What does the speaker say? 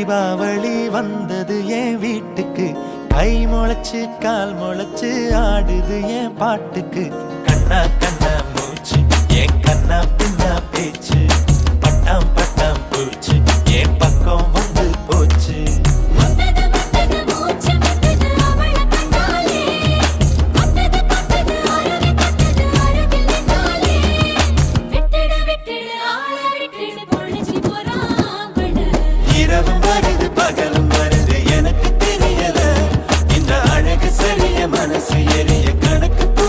தீபாவளி வந்தது என் வீட்டுக்கு கை முளைச்சு கால் முளைச்சு ஆடுது என் பாட்டுக்கு கண்ணா கண்ணா மூச்சு என் கண்ணா பின்னா பேச்சு பட்டாம் பட்டாம் பூச்சு என் பக்கம்